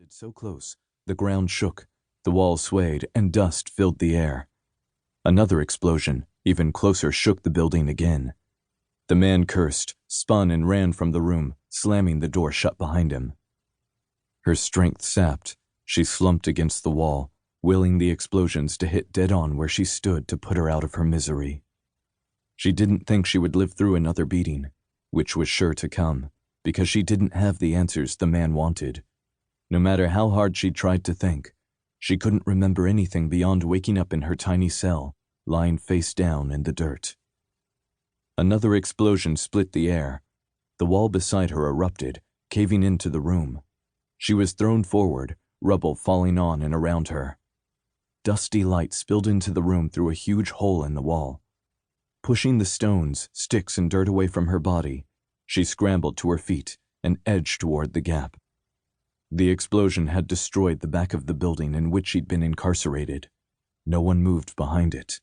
sounded so close, the ground shook, the walls swayed, and dust filled the air. Another explosion, even closer, shook the building again. The man cursed, spun, and ran from the room, slamming the door shut behind him. Her strength sapped, she slumped against the wall, willing the explosions to hit dead on where she stood to put her out of her misery. She didn't think she would live through another beating, which was sure to come, because she didn't have the answers the man wanted. No matter how hard she tried to think, she couldn't remember anything beyond waking up in her tiny cell, lying face down in the dirt. Another explosion split the air. The wall beside her erupted, caving into the room. She was thrown forward, rubble falling on and around her. Dusty light spilled into the room through a huge hole in the wall. Pushing the stones, sticks, and dirt away from her body, she scrambled to her feet and edged toward the gap. The explosion had destroyed the back of the building in which she'd been incarcerated. No one moved behind it.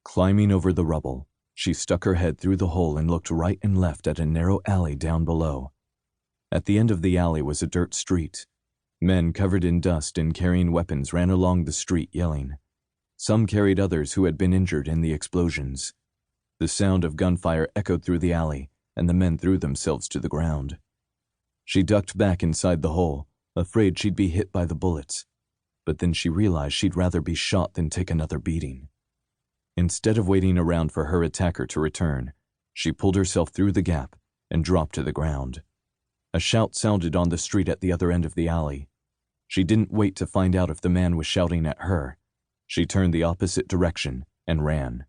Climbing over the rubble, she stuck her head through the hole and looked right and left at a narrow alley down below. At the end of the alley was a dirt street. Men covered in dust and carrying weapons ran along the street yelling. Some carried others who had been injured in the explosions. The sound of gunfire echoed through the alley, and the men threw themselves to the ground. She ducked back inside the hole, afraid she'd be hit by the bullets, but then she realized she'd rather be shot than take another beating. Instead of waiting around for her attacker to return, she pulled herself through the gap and dropped to the ground. A shout sounded on the street at the other end of the alley. She didn't wait to find out if the man was shouting at her. She turned the opposite direction and ran.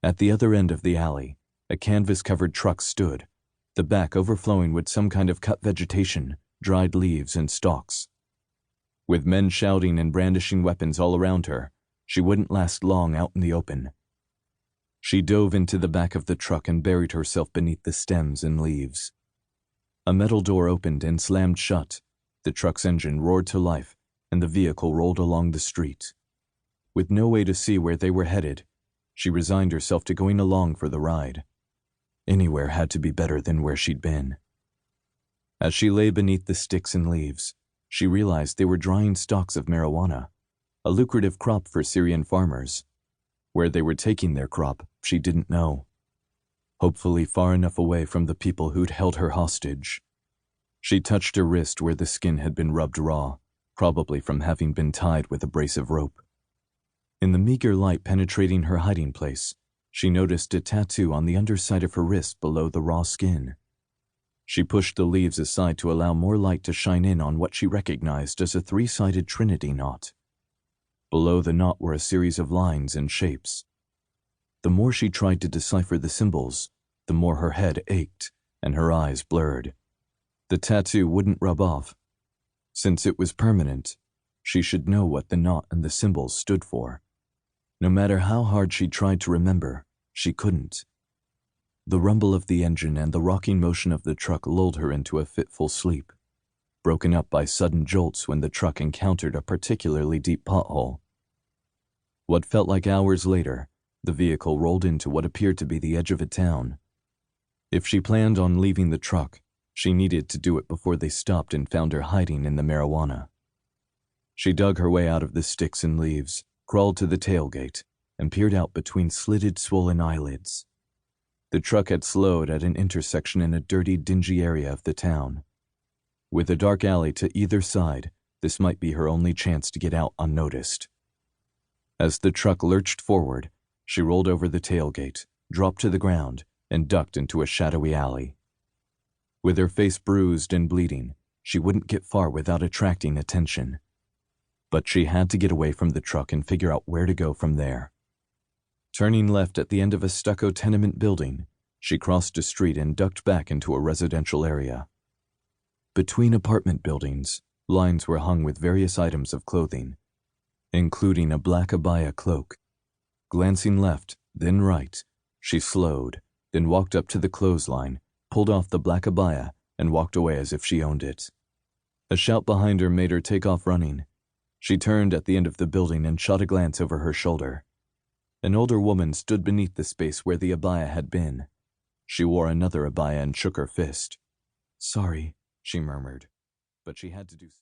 At the other end of the alley, a canvas-covered truck stood, the back overflowing with some kind of cut vegetation, dried leaves, and stalks. With men shouting and brandishing weapons all around her, she wouldn't last long out in the open. She dove into the back of the truck and buried herself beneath the stems and leaves. A metal door opened and slammed shut. The truck's engine roared to life, and the vehicle rolled along the street. With no way to see where they were headed, she resigned herself to going along for the ride. Anywhere had to be better than where she'd been. As she lay beneath the sticks and leaves, she realized they were drying stalks of marijuana, a lucrative crop for Syrian farmers. Where they were taking their crop, she didn't know. Hopefully far enough away from the people who'd held her hostage. She touched her wrist where the skin had been rubbed raw, probably from having been tied with abrasive rope. In the meager light penetrating her hiding place, she noticed a tattoo on the underside of her wrist below the raw skin. She pushed the leaves aside to allow more light to shine in on what she recognized as a three-sided trinity knot. Below the knot were a series of lines and shapes. The more she tried to decipher the symbols, the more her head ached and her eyes blurred. The tattoo wouldn't rub off. Since it was permanent, she should know what the knot and the symbols stood for. No matter how hard she tried to remember, she couldn't. The rumble of the engine and the rocking motion of the truck lulled her into a fitful sleep, broken up by sudden jolts when the truck encountered a particularly deep pothole. What felt like hours later, the vehicle rolled into what appeared to be the edge of a town. If she planned on leaving the truck, she needed to do it before they stopped and found her hiding in the marijuana. She dug her way out of the sticks and leaves, crawled to the tailgate, and peered out between slitted, swollen eyelids. The truck had slowed at an intersection in a dirty, dingy area of the town. With a dark alley to either side, this might be her only chance to get out unnoticed. As the truck lurched forward, she rolled over the tailgate, dropped to the ground, and ducked into a shadowy alley. With her face bruised and bleeding, she wouldn't get far without attracting attention. But she had to get away from the truck and figure out where to go from there. Turning left at the end of a stucco tenement building, she crossed a street and ducked back into a residential area. Between apartment buildings, lines were hung with various items of clothing, including a black abaya cloak. Glancing left, then right, she slowed, then walked up to the clothesline, pulled off the black abaya, and walked away as if she owned it. A shout behind her made her take off running. She turned at the end of the building and shot a glance over her shoulder. An older woman stood beneath the space where the abaya had been. She wore another abaya and shook her fist. "Sorry," she murmured, but she had to do so.